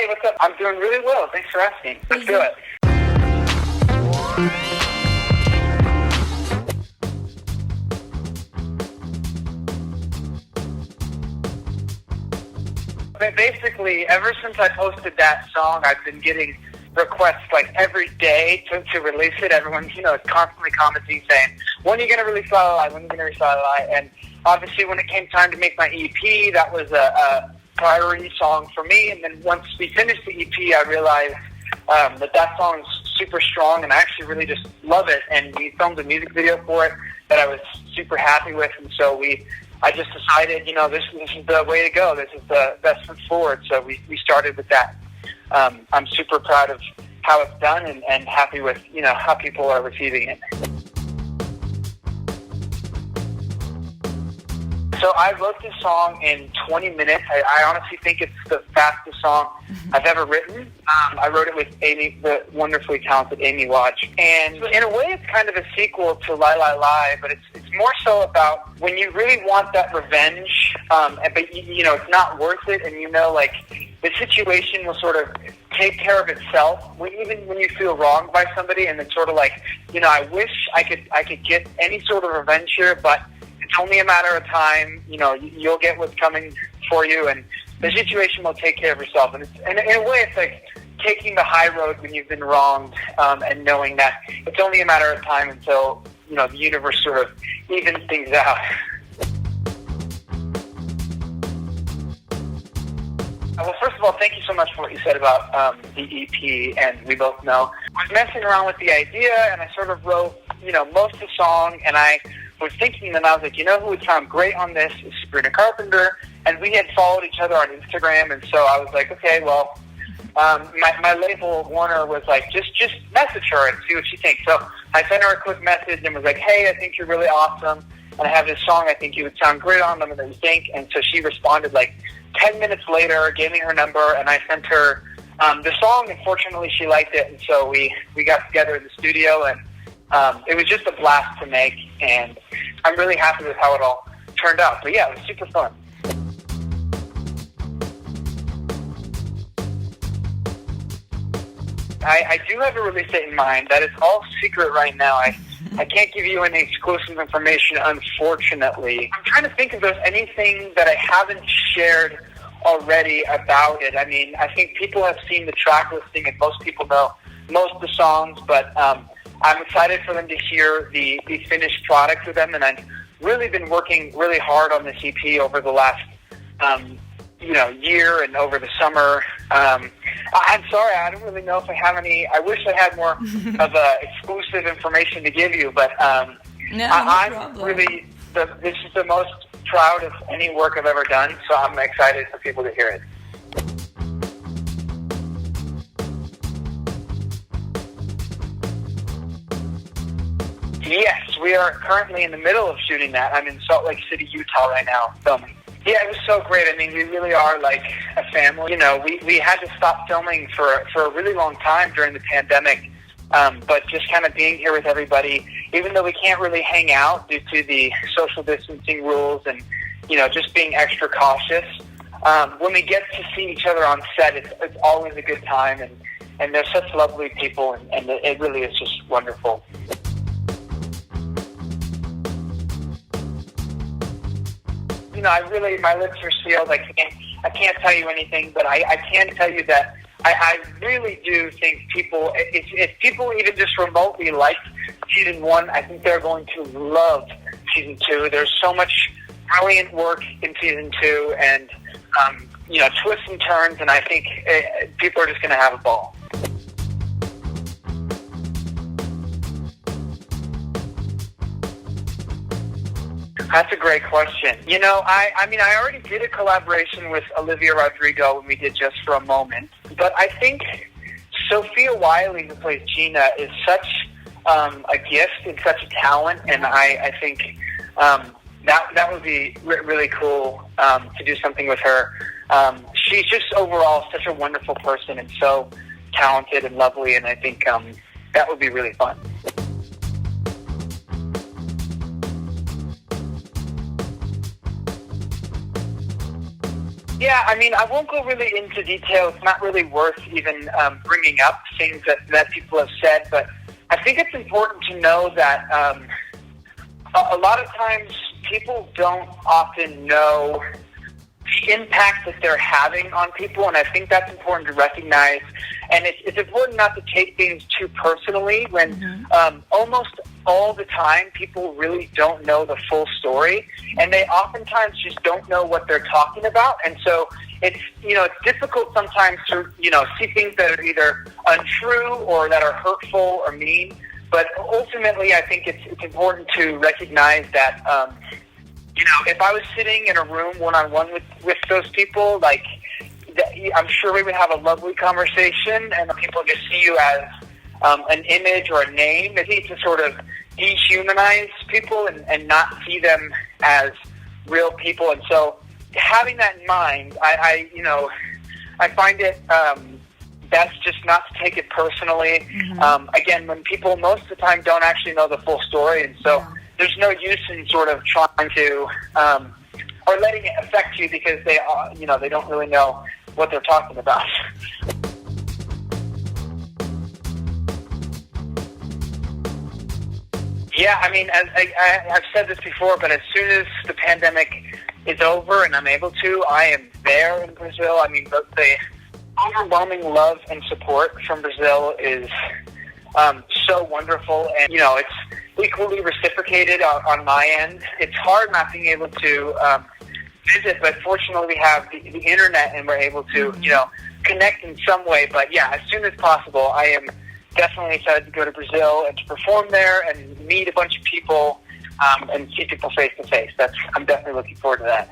what's up? I'm doing really well. Thanks for asking. Let's do it. But basically, ever since I posted that song, I've been getting requests like every day to release it. Everyone's, is constantly commenting saying, when are you going to release La La La? When are you going to release La La La? And obviously when it came time to make my EP, that was a priority song for me. And then once we finished the EP, I realized that song's super strong, and I actually really just love it. And we filmed a music video for it that I was super happy with. And so I just decided, this is the way to go. This is the best foot forward. So we started with that. I'm super proud of how it's done and happy with, how people are receiving it. So I wrote this song in 20 minutes. I honestly think it's the fastest song I've ever written. I wrote it with Amy, the wonderfully talented Amy Lodge. And in a way, it's kind of a sequel to Lie, Lie, Lie, but it's more so about when you really want that revenge, but it's not worth it, and the situation will sort of take care of itself, even when you feel wronged by somebody, and it's sort of like, I wish I could get any sort of revenge here, but it's only a matter of time. You'll get what's coming for you, and the situation will take care of itself. And in a way, it's like taking the high road when you've been wronged, and knowing that it's only a matter of time until, the universe sort of evens things out. Well, first of all, thank you so much for what you said about the EP, and we both know. I was messing around with the idea, and I sort of wrote, most of the song, and I was thinking, and I was like, who would sound great on this is Sabrina Carpenter, and we had followed each other on Instagram, and so I was like, okay, well, my label, Warner, was like, just message her and see what she thinks. So I sent her a quick message and was like, hey, I think you're really awesome, and I have this song I think you would sound great on, let me know what you think. And so she responded like 10 minutes later, gave me her number, and I sent her the song, and fortunately she liked it, and so we got together in the studio, and it was just a blast to make, and I'm really happy with how it all turned out. But yeah, it was super fun. I do have a release date in mind. That is all secret right now. I can't give you any exclusive information, unfortunately. I'm trying to think if there's anything that I haven't shared already about it. I mean, I think people have seen the track listing, and most people know most of the songs, but I'm excited for them to hear the finished product with them, and I've really been working really hard on this EP over the last year and over the summer. I'm sorry, I don't really know if I have any. I wish I had more of exclusive information to give you, but I'm really, this is the most proud of any work I've ever done, so I'm excited for people to hear it. Yes, we are currently in the middle of shooting that. I'm in Salt Lake City, Utah right now, filming. Yeah, it was so great. I mean, we really are like a family. We had to stop filming for a really long time during the pandemic, but just kind of being here with everybody, even though we can't really hang out due to the social distancing rules and, just being extra cautious. When we get to see each other on set, it's always a good time, and they're such lovely people, and it really is just wonderful. My lips are sealed. I can't tell you anything, but I can tell you that I really do think people, if people even just remotely liked season 1, I think they're going to love season 2. There's so much brilliant work in season 2, and twists and turns, and I think people are just going to have a ball. That's a great question. I already did a collaboration with Olivia Rodrigo when we did Just for a Moment, but I think Sophia Wiley, who plays Gina, is such a gift and such a talent, and I think that would be really cool to do something with her. She's just overall such a wonderful person and so talented and lovely, and I think that would be really fun. Yeah, I mean, I won't go really into detail. It's not really worth even bringing up things that people have said, but I think it's important to know that a lot of times people don't often know the impact that they're having on people, and I think that's important to recognize. And it's important not to take things too personally when almost all the time people really don't know the full story, and they oftentimes just don't know what they're talking about. And so it's difficult sometimes to see things that are either untrue or that are hurtful or mean. But ultimately, I think it's important to recognize that if I was sitting in a room one-on-one with those people, like, I'm sure we would have a lovely conversation, and people just see you as an image or a name. They need to sort of dehumanize people and not see them as real people. And so, having that in mind, I find it best just not to take it personally. Again, when people most of the time don't actually know the full story, and so there's no use in sort of trying to or letting it affect you because they don't really know what they're talking about. Yeah, I mean, I've said this before, but as soon as the pandemic is over and I'm able to, I am there in Brazil. I mean, the overwhelming love and support from Brazil is so wonderful, and it's equally reciprocated on my end. It's hard not being able to visit, but fortunately we have the internet and we're able to connect in some way. But yeah, as soon as possible, I am definitely excited to go to Brazil and to perform there and meet a bunch of people and see people face to face. I'm definitely looking forward to that.